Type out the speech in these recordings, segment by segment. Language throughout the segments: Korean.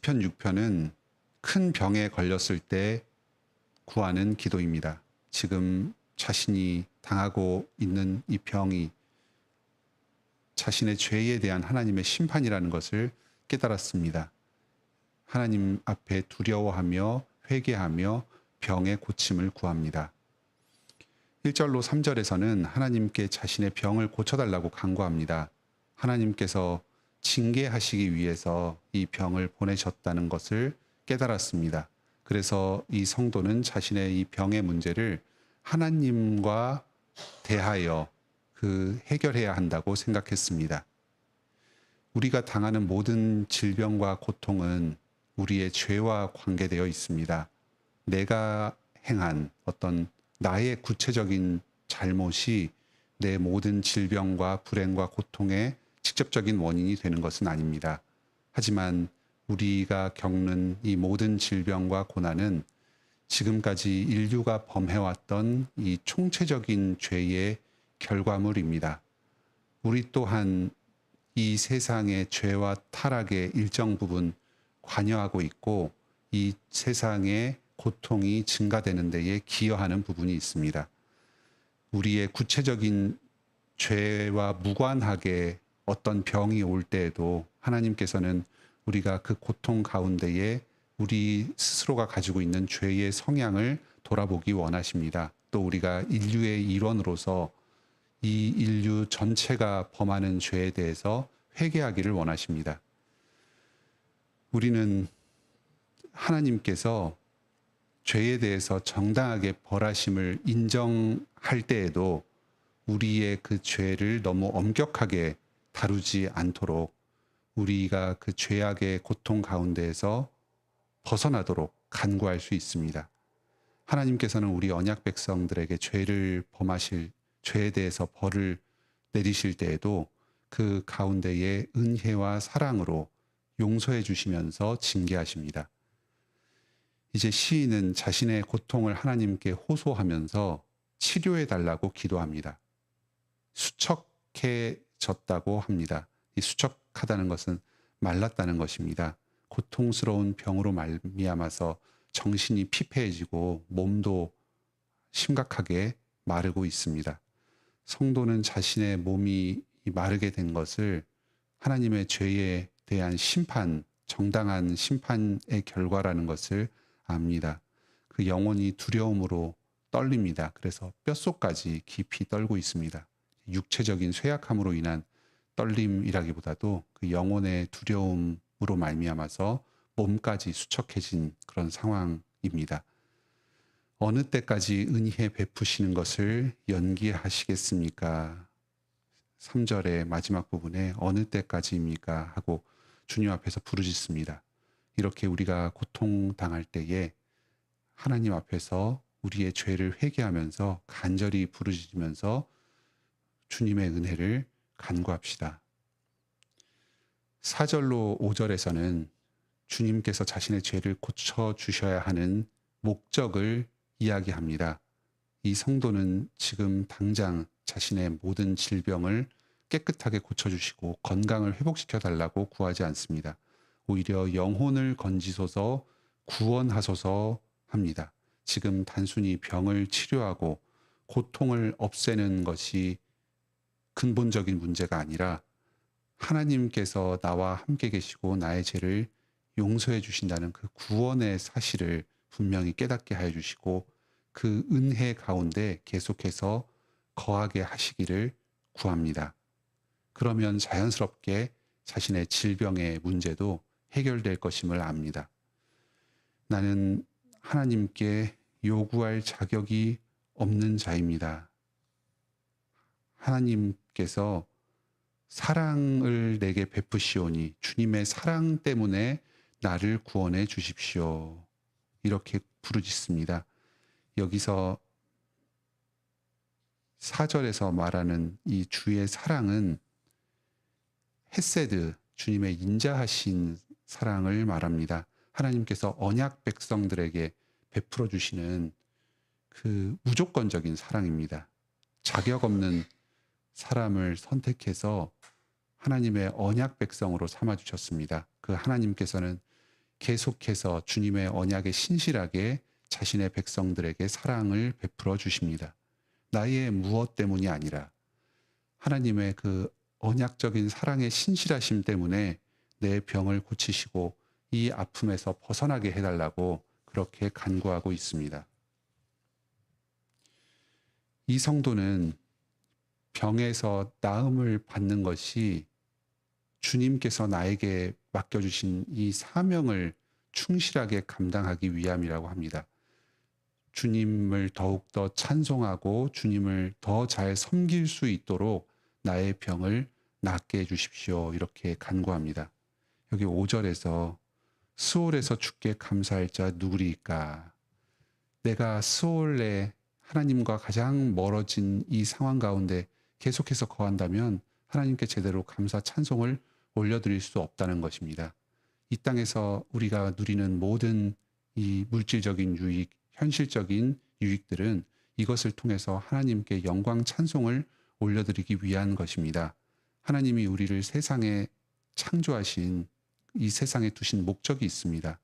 시편 6편은 큰 병에 걸렸을 때 구하는 기도입니다. 지금 자신이 당하고 있는 이 병이 자신의 죄에 대한 하나님의 심판이라는 것을 깨달았습니다. 하나님 앞에 두려워하며 회개하며 병의 고침을 구합니다. 1절로 3절에서는 하나님께 자신의 병을 고쳐달라고 간구합니다. 하나님께서 징계하시기 위해서 이 병을 보내셨다는 것을 깨달았습니다. 그래서 이 성도는 자신의 이 병의 문제를 하나님과 대하여 해결해야 한다고 생각했습니다. 우리가 당하는 모든 질병과 고통은 우리의 죄와 관계되어 있습니다. 내가 행한 어떤 나의 구체적인 잘못이 내 모든 질병과 불행과 고통의 직접적인 원인이 되는 것은 아닙니다. 하지만 우리가 겪는 이 모든 질병과 고난은 지금까지 인류가 범해왔던 이 총체적인 죄의 결과물입니다. 우리 또한 이 세상의 죄와 타락의 일정 부분 관여하고 있고 이 세상의 고통이 증가되는 데에 기여하는 부분이 있습니다. 우리의 구체적인 죄와 무관하게 어떤 병이 올 때에도 하나님께서는 우리가 그 고통 가운데에 우리 스스로가 가지고 있는 죄의 성향을 돌아보기 원하십니다. 또 우리가 인류의 일원으로서 이 인류 전체가 범하는 죄에 대해서 회개하기를 원하십니다. 우리는 하나님께서 죄에 대해서 정당하게 벌하심을 인정할 때에도 우리의 그 죄를 너무 엄격하게 다루지 않도록 우리가 그 죄악의 고통 가운데에서 벗어나도록 간구할 수 있습니다. 하나님께서는 우리 언약 백성들에게 죄를 범하실 죄에 대해서 벌을 내리실 때에도 그 가운데에 은혜와 사랑으로 용서해 주시면서 징계하십니다. 이제 시인은 자신의 고통을 하나님께 호소하면서 치료해 달라고 기도합니다. 수척해졌다고 합니다. 이 수척하다는 것은 말랐다는 것입니다. 고통스러운 병으로 말미암아서 정신이 피폐해지고 몸도 심각하게 마르고 있습니다. 성도는 자신의 몸이 마르게 된 것을 하나님의 죄에 대한 심판, 정당한 심판의 결과라는 것을 압니다. 그 영혼이 두려움으로 떨립니다. 그래서 뼛속까지 깊이 떨고 있습니다. 육체적인 쇠약함으로 인한 떨림이라기보다도 그 영혼의 두려움으로 말미암아서 몸까지 수척해진 그런 상황입니다. 어느 때까지 은혜 베푸시는 것을 연기하시겠습니까? 3절의 마지막 부분에 어느 때까지입니까? 하고 주님 앞에서 부르짖습니다. 이렇게 우리가 고통당할 때에 하나님 앞에서 우리의 죄를 회개하면서 간절히 부르짖으면서 주님의 은혜를 간구합시다. 4절로 5절에서는 주님께서 자신의 죄를 고쳐주셔야 하는 목적을 이야기합니다. 이 성도는 지금 당장 자신의 모든 질병을 깨끗하게 고쳐주시고 건강을 회복시켜 달라고 구하지 않습니다. 오히려 영혼을 건지소서 구원하소서 합니다. 지금 단순히 병을 치료하고 고통을 없애는 것이 근본적인 문제가 아니라 하나님께서 나와 함께 계시고 나의 죄를 용서해 주신다는 그 구원의 사실을 분명히 깨닫게 하여 주시고 그 은혜 가운데 계속해서 거하게 하시기를 구합니다. 그러면 자연스럽게 자신의 질병의 문제도 해결될 것임을 압니다. 나는 하나님께 요구할 자격이 없는 자입니다. 하나님께서 사랑을 내게 베푸시오니 주님의 사랑 때문에 나를 구원해 주십시오. 이렇게 부르짖습니다. 여기서 4절에서 말하는 이 주의 사랑은 헤세드, 주님의 인자하신 사랑을 말합니다. 하나님께서 언약 백성들에게 베풀어 주시는 그 무조건적인 사랑입니다. 자격 없는 사람을 선택해서 하나님의 언약 백성으로 삼아 주셨습니다. 그 하나님께서는 계속해서 주님의 언약에 신실하게 자신의 백성들에게 사랑을 베풀어 주십니다. 나의 무엇 때문이 아니라 하나님의 그 언약적인 사랑의 신실하심 때문에 내 병을 고치시고 이 아픔에서 벗어나게 해달라고 그렇게 간구하고 있습니다. 이 성도는 병에서 나음을 받는 것이 주님께서 나에게 맡겨주신 이 사명을 충실하게 감당하기 위함이라고 합니다. 주님을 더욱더 찬송하고 주님을 더 잘 섬길 수 있도록 나의 병을 낫게 해주십시오. 이렇게 간구합니다. 여기 5절에서 스올에서 주께 감사할 자 누구리까? 내가 스올에 하나님과 가장 멀어진 이 상황 가운데 계속해서 거한다면 하나님께 제대로 감사 찬송을 올려드릴 수 없다는 것입니다. 이 땅에서 우리가 누리는 모든 이 물질적인 유익, 현실적인 유익들은 이것을 통해서 하나님께 영광 찬송을 올려드리기 위한 것입니다. 하나님이 우리를 세상에 창조하신 이 세상에 두신 목적이 있습니다.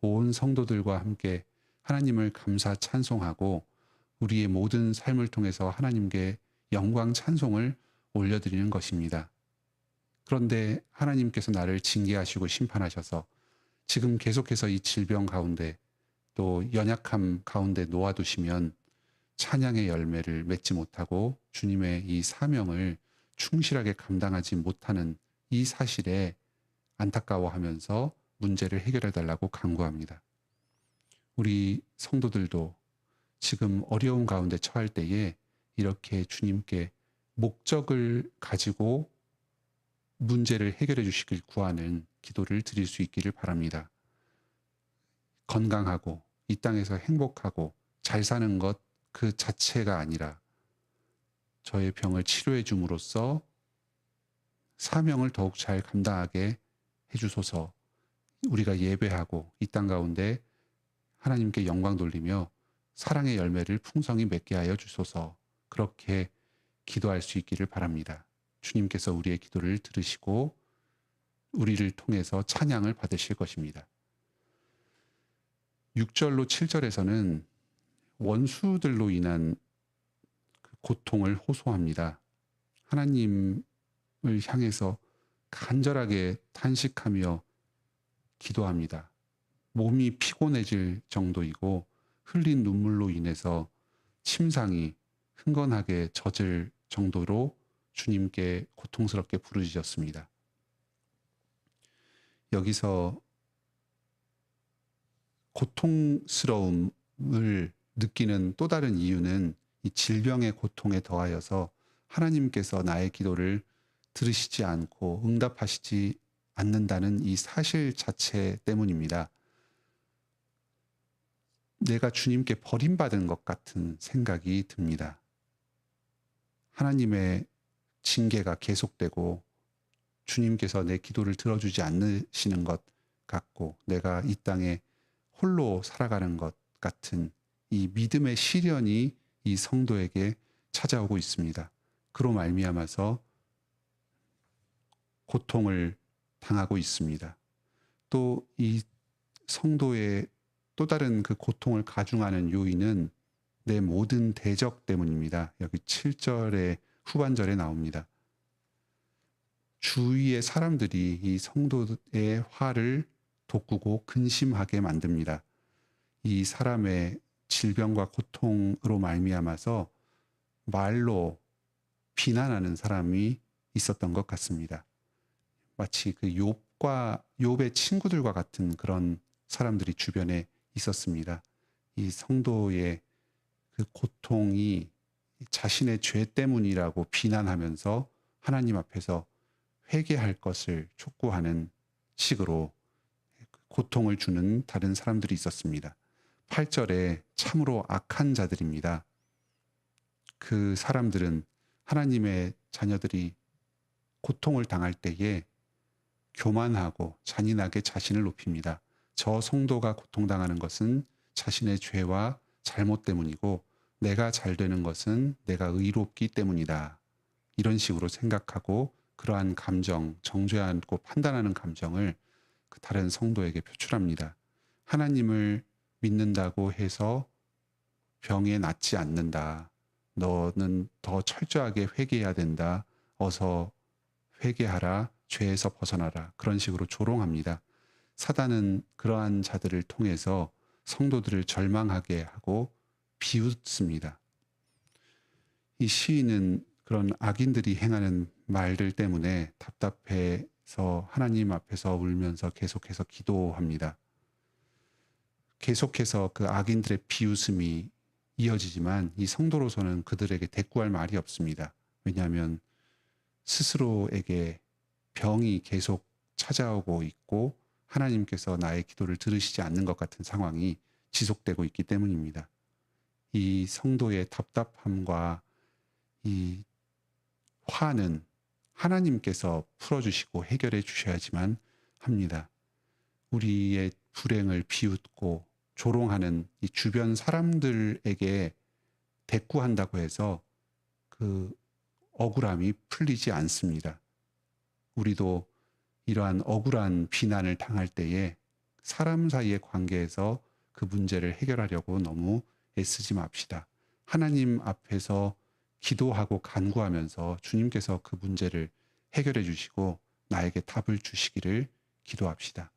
온 성도들과 함께 하나님을 감사 찬송하고 우리의 모든 삶을 통해서 하나님께 영광 찬송을 올려드리는 것입니다. 그런데 하나님께서 나를 징계하시고 심판하셔서 지금 계속해서 이 질병 가운데 또 연약함 가운데 놓아두시면 찬양의 열매를 맺지 못하고 주님의 이 사명을 충실하게 감당하지 못하는 이 사실에 안타까워하면서 문제를 해결해 달라고 간구합니다. 우리 성도들도 지금 어려운 가운데 처할 때에 이렇게 주님께 목적을 가지고 문제를 해결해 주시길 구하는 기도를 드릴 수 있기를 바랍니다. 건강하고 이 땅에서 행복하고 잘 사는 것 그 자체가 아니라 저의 병을 치료해 줌으로써 사명을 더욱 잘 감당하게 해주소서. 우리가 예배하고 이 땅 가운데 하나님께 영광 돌리며 사랑의 열매를 풍성히 맺게 하여 주소서. 그렇게 기도할 수 있기를 바랍니다. 주님께서 우리의 기도를 들으시고 우리를 통해서 찬양을 받으실 것입니다. 6절로 7절에서는 원수들로 인한 그 고통을 호소합니다. 하나님을 향해서 간절하게 탄식하며 기도합니다. 몸이 피곤해질 정도이고 흘린 눈물로 인해서 침상이 흥건하게 젖을 정도로 주님께 고통스럽게 부르짖었습니다. 여기서 고통스러움을 느끼는 또 다른 이유는 이 질병의 고통에 더하여서 하나님께서 나의 기도를 들으시지 않고 응답하시지 않는다는 이 사실 자체 때문입니다. 내가 주님께 버림받은 것 같은 생각이 듭니다. 하나님의 징계가 계속되고 주님께서 내 기도를 들어주지 않으시는 것 같고 내가 이 땅에 홀로 살아가는 것 같은 이 믿음의 시련이 이 성도에게 찾아오고 있습니다. 그로 말미암아서 고통을 당하고 있습니다. 또 이 성도의 또 다른 그 고통을 가중하는 요인은 내 모든 대적 때문입니다. 여기 7절의 후반절에 나옵니다. 주위의 사람들이 이 성도의 화를 돋구고 근심하게 만듭니다. 이 사람의 질병과 고통으로 말미암아서 말로 비난하는 사람이 있었던 것 같습니다. 마치 그 욥의 친구들과 같은 그런 사람들이 주변에 있었습니다. 이 성도의 그 고통이 자신의 죄 때문이라고 비난하면서 하나님 앞에서 회개할 것을 촉구하는 식으로 고통을 주는 다른 사람들이 있었습니다. 8절에 참으로 악한 자들입니다. 그 사람들은 하나님의 자녀들이 고통을 당할 때에 교만하고 잔인하게 자신을 높입니다. 저 성도가 고통당하는 것은 자신의 죄와 잘못 때문이고 내가 잘 되는 것은 내가 의롭기 때문이다. 이런 식으로 생각하고 그러한 감정, 정죄하고 판단하는 감정을 다른 성도에게 표출합니다. 하나님을 믿는다고 해서 병에 낫지 않는다. 너는 더 철저하게 회개해야 된다. 어서 회개하라. 죄에서 벗어나라. 그런 식으로 조롱합니다. 사단은 그러한 자들을 통해서 성도들을 절망하게 하고 비웃습니다. 이 시인은 그런 악인들이 행하는 말들 때문에 답답해서 하나님 앞에서 울면서 계속해서 기도합니다. 계속해서 그 악인들의 비웃음이 이어지지만 이 성도로서는 그들에게 대꾸할 말이 없습니다. 왜냐하면 스스로에게 병이 계속 찾아오고 있고 하나님께서 나의 기도를 들으시지 않는 것 같은 상황이 지속되고 있기 때문입니다. 이 성도의 답답함과 이 화는 하나님께서 풀어주시고 해결해 주셔야지만 합니다. 우리의 불행을 비웃고 조롱하는 이 주변 사람들에게 대꾸한다고 해서 그 억울함이 풀리지 않습니다. 우리도 이러한 억울한 비난을 당할 때에 사람 사이의 관계에서 그 문제를 해결하려고 너무 애쓰지 맙시다. 하나님 앞에서 기도하고 간구하면서 주님께서 그 문제를 해결해 주시고 나에게 답을 주시기를 기도합시다.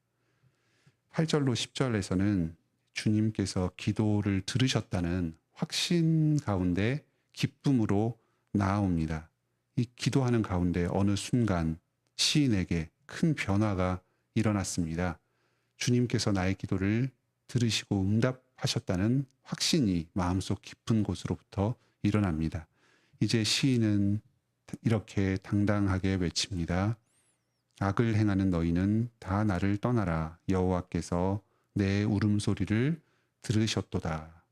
8절로 10절에서는 주님께서 기도를 들으셨다는 확신 가운데 기쁨으로 나아옵니다. 이 기도하는 가운데 어느 순간 시인에게 큰 변화가 일어났습니다. 주님께서 나의 기도를 들으시고 응답하셨다는 확신이 마음속 깊은 곳으로부터 일어납니다. 이제 시인은 이렇게 당당하게 외칩니다. 악을 행하는 너희는 다 나를 떠나라. 여호와께서 내 울음소리를 들으셨도다.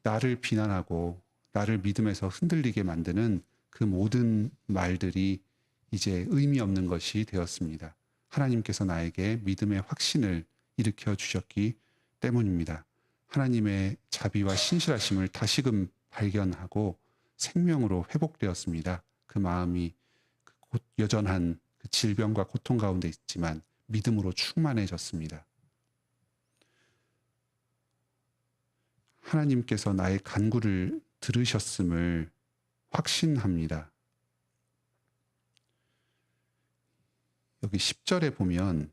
나를 비난하고 나를 믿음에서 흔들리게 만드는 그 모든 말들이 이제 의미 없는 것이 되었습니다. 하나님께서 나에게 믿음의 확신을 일으켜 주셨기 때문입니다. 하나님의 자비와 신실하심을 다시금 발견하고 생명으로 회복되었습니다. 그 마음이 여전한 그 질병과 고통 가운데 있지만 믿음으로 충만해졌습니다. 하나님께서 나의 간구를 들으셨음을 확신합니다. 여기 10절에 보면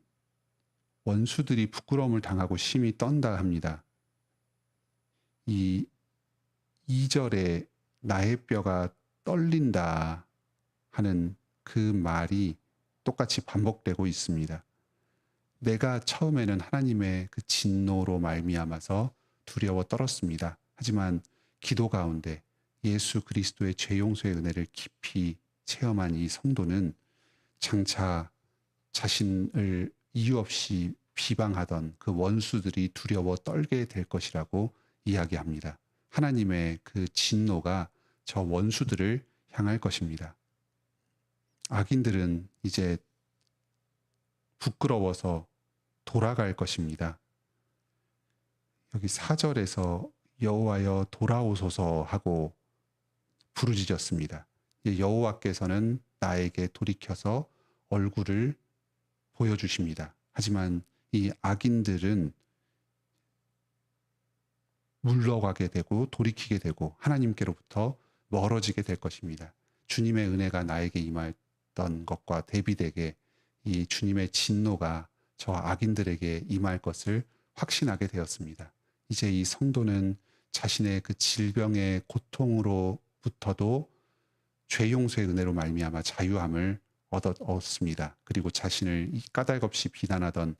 원수들이 부끄러움을 당하고 심히 떤다 합니다. 이 2절에 나의 뼈가 떨린다 하는 그 말이 똑같이 반복되고 있습니다. 내가 처음에는 하나님의 그 진노로 말미암아서 두려워 떨었습니다. 하지만 기도 가운데 예수 그리스도의 죄 용서의 은혜를 깊이 체험한 이 성도는 장차 자신을 이유 없이 비방하던 그 원수들이 두려워 떨게 될 것이라고 이야기합니다. 하나님의 그 진노가 저 원수들을 향할 것입니다. 악인들은 이제 부끄러워서 돌아갈 것입니다. 여기 4절에서 여호와여 돌아오소서 하고 부르짖었습니다. 여호와께서는 나에게 돌이켜서 얼굴을 보여주십니다. 하지만 이 악인들은 물러가게 되고 돌이키게 되고 하나님께로부터 멀어지게 될 것입니다. 주님의 은혜가 나에게 임했던 것과 대비되게 이 주님의 진노가 저 악인들에게 임할 것을 확신하게 되었습니다. 이제 이 성도는 자신의 그 질병의 고통으로부터도 죄 용서의 은혜로 말미암아 자유함을 얻었습니다. 그리고 자신을 까닭없이 비난하던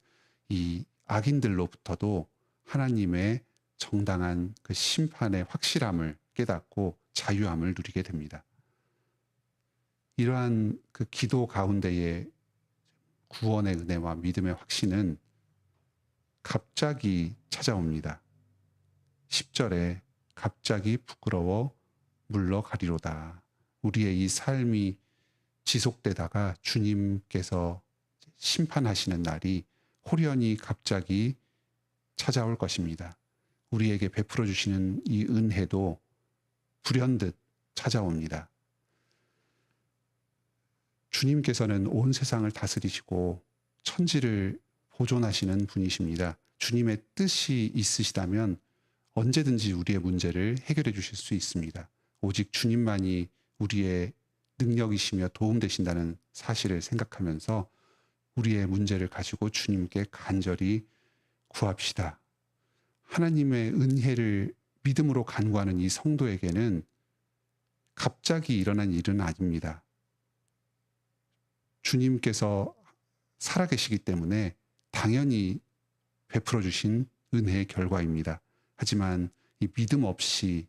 이 악인들로부터도 하나님의 정당한 그 심판의 확실함을 깨닫고 자유함을 누리게 됩니다. 이러한 그 기도 가운데의 구원의 은혜와 믿음의 확신은 갑자기 찾아옵니다. 10절에 갑자기 부끄러워 물러가리로다. 우리의 이 삶이 지속되다가 주님께서 심판하시는 날이 호련히 갑자기 찾아올 것입니다. 우리에게 베풀어 주시는 이 은혜도 불현듯 찾아옵니다. 주님께서는 온 세상을 다스리시고 천지를 보존하시는 분이십니다. 주님의 뜻이 있으시다면 언제든지 우리의 문제를 해결해 주실 수 있습니다. 오직 주님만이 우리의 능력이시며 도움 되신다는 사실을 생각하면서 우리의 문제를 가지고 주님께 간절히 구합시다. 하나님의 은혜를 믿음으로 간구하는 이 성도에게는 갑자기 일어난 일은 아닙니다. 주님께서 살아계시기 때문에 당연히 베풀어 주신 은혜의 결과입니다. 하지만 이 믿음 없이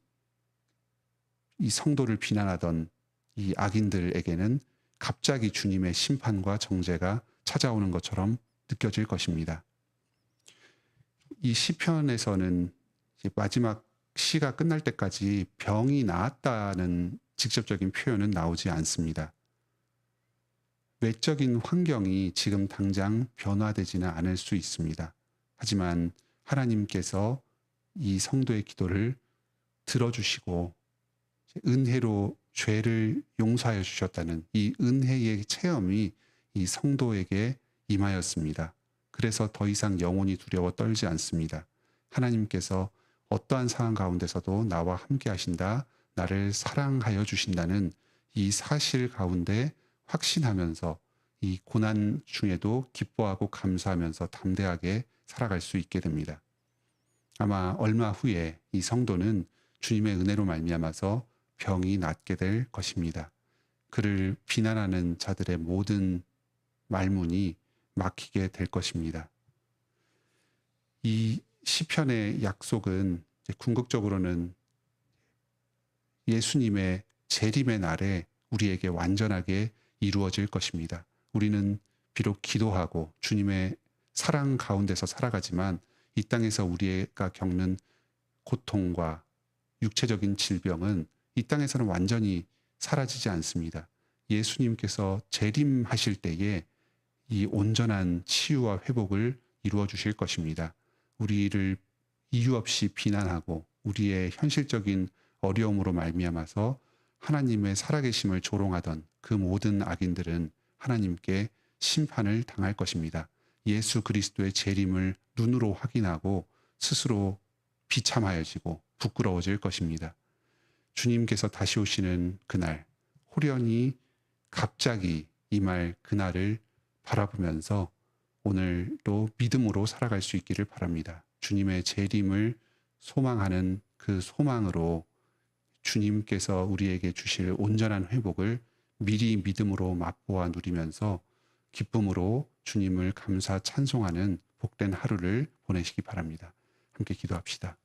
이 성도를 비난하던 이 악인들에게는 갑자기 주님의 심판과 정죄가 찾아오는 것처럼 느껴질 것입니다. 이 시편에서는 마지막 시가 끝날 때까지 병이 나았다는 직접적인 표현은 나오지 않습니다. 외적인 환경이 지금 당장 변화되지는 않을 수 있습니다. 하지만 하나님께서 이 성도의 기도를 들어주시고 은혜로 죄를 용서하여 주셨다는 이 은혜의 체험이 이 성도에게 임하였습니다. 그래서 더 이상 영혼이 두려워 떨지 않습니다. 하나님께서 어떠한 상황 가운데서도 나와 함께 하신다, 나를 사랑하여 주신다는 이 사실 가운데 확신하면서 이 고난 중에도 기뻐하고 감사하면서 담대하게 살아갈 수 있게 됩니다. 아마 얼마 후에 이 성도는 주님의 은혜로 말미암아서 병이 낫게 될 것입니다. 그를 비난하는 자들의 모든 말문이 막히게 될 것입니다. 이 시편의 약속은 궁극적으로는 예수님의 재림의 날에 우리에게 완전하게 이루어질 것입니다. 우리는 비록 기도하고 주님의 사랑 가운데서 살아가지만 이 땅에서 우리가 겪는 고통과 육체적인 질병은 이 땅에서는 완전히 사라지지 않습니다. 예수님께서 재림하실 때에 이 온전한 치유와 회복을 이루어 주실 것입니다. 우리를 이유 없이 비난하고 우리의 현실적인 어려움으로 말미암아서 하나님의 살아계심을 조롱하던 그 모든 악인들은 하나님께 심판을 당할 것입니다. 예수 그리스도의 재림을 눈으로 확인하고 스스로 비참하여지고 부끄러워질 것입니다. 주님께서 다시 오시는 그날, 호련히 갑자기 임할 그날을 바라보면서 오늘도 믿음으로 살아갈 수 있기를 바랍니다. 주님의 재림을 소망하는 그 소망으로 주님께서 우리에게 주실 온전한 회복을 미리 믿음으로 맛보아 누리면서 기쁨으로 주님을 감사 찬송하는 복된 하루를 보내시기 바랍니다. 함께 기도합시다.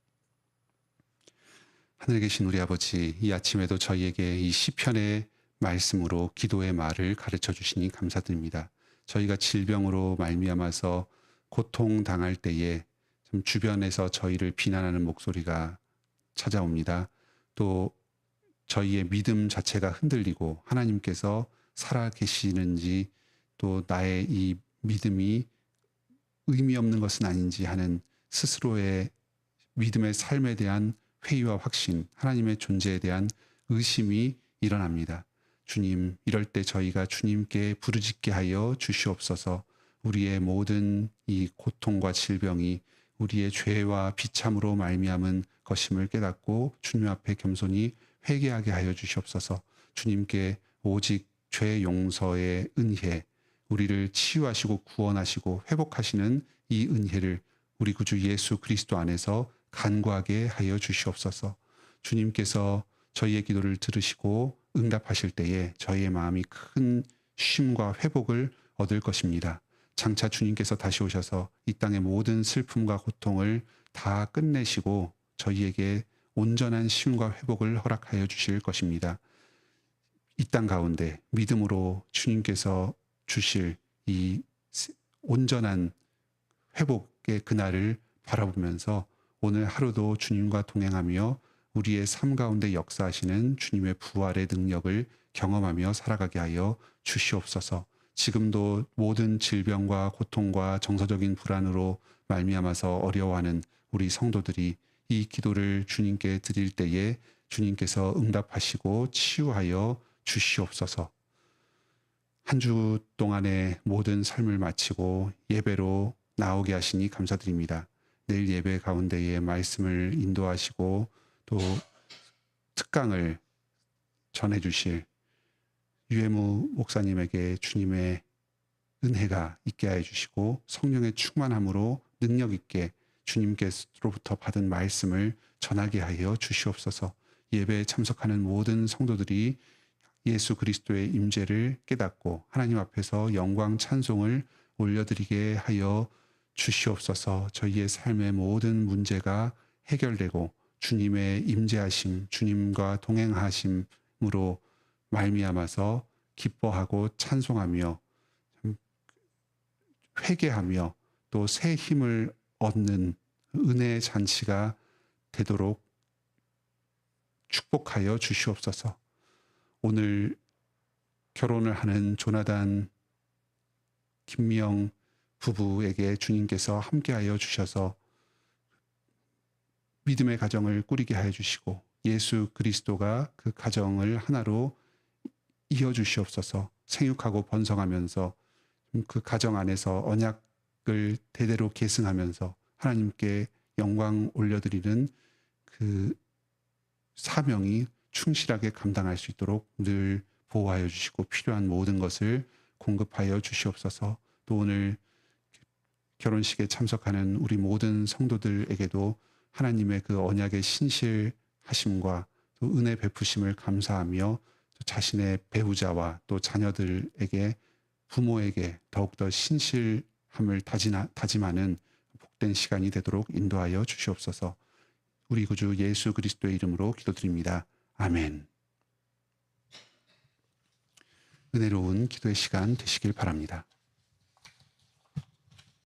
하늘에 계신 우리 아버지, 이 아침에도 저희에게 이 시편의 말씀으로 기도의 말을 가르쳐 주시니 감사드립니다. 저희가 질병으로 말미암아서 고통당할 때에 좀 주변에서 저희를 비난하는 목소리가 찾아옵니다. 또 저희의 믿음 자체가 흔들리고 하나님께서 살아계시는지 또 나의 이 믿음이 의미 없는 것은 아닌지 하는 스스로의 믿음의 삶에 대한 회의와 확신, 하나님의 존재에 대한 의심이 일어납니다. 주님, 이럴 때 저희가 주님께 부르짖게 하여 주시옵소서. 우리의 모든 이 고통과 질병이 우리의 죄와 비참으로 말미암은 것임을 깨닫고 주님 앞에 겸손히 회개하게 하여 주시옵소서. 주님께 오직 죄 용서의 은혜, 우리를 치유하시고 구원하시고 회복하시는 이 은혜를 우리 구주 예수 그리스도 안에서 간구하게 하여 주시옵소서. 주님께서 저희의 기도를 들으시고 응답하실 때에 저희의 마음이 큰 쉼과 회복을 얻을 것입니다. 장차 주님께서 다시 오셔서 이 땅의 모든 슬픔과 고통을 다 끝내시고 저희에게 온전한 쉼과 회복을 허락하여 주실 것입니다. 이 땅 가운데 믿음으로 주님께서 주실 이 온전한 회복의 그날을 바라보면서 오늘 하루도 주님과 동행하며 우리의 삶 가운데 역사하시는 주님의 부활의 능력을 경험하며 살아가게 하여 주시옵소서. 지금도 모든 질병과 고통과 정서적인 불안으로 말미암아서 어려워하는 우리 성도들이 이 기도를 주님께 드릴 때에 주님께서 응답하시고 치유하여 주시옵소서. 한 주 동안의 모든 삶을 마치고 예배로 나오게 하시니 감사드립니다. 내일 예배 가운데에 말씀을 인도하시고 또 특강을 전해주실 유해무 목사님에게 주님의 은혜가 있게 하여 주시고 성령의 충만함으로 능력 있게 주님께로부터 받은 말씀을 전하게 하여 주시옵소서. 예배에 참석하는 모든 성도들이 예수 그리스도의 임재를 깨닫고 하나님 앞에서 영광 찬송을 올려드리게 하여 주시옵소서. 저희의 삶의 모든 문제가 해결되고 주님의 임재하심, 주님과 동행하심으로 말미암아서 기뻐하고 찬송하며 회개하며 또 새 힘을 얻는 은혜의 잔치가 되도록 축복하여 주시옵소서. 오늘 결혼을 하는 조나단 김미영 부부에게 주님께서 함께하여 주셔서 믿음의 가정을 꾸리게 하여 주시고 예수 그리스도가 그 가정을 하나로 이어 주시옵소서. 생육하고 번성하면서 그 가정 안에서 언약을 대대로 계승하면서 하나님께 영광 올려드리는 그 사명이 충실하게 감당할 수 있도록 늘 보호하여 주시고 필요한 모든 것을 공급하여 주시옵소서. 또 오늘 결혼식에 참석하는 우리 모든 성도들에게도 하나님의 그 언약의 신실하심과 또 은혜 베푸심을 감사하며 또 자신의 배우자와 또 자녀들에게 부모에게 더욱더 신실함을 다짐하는 복된 시간이 되도록 인도하여 주시옵소서. 우리 구주 예수 그리스도의 이름으로 기도드립니다. 아멘. 은혜로운 기도의 시간 되시길 바랍니다.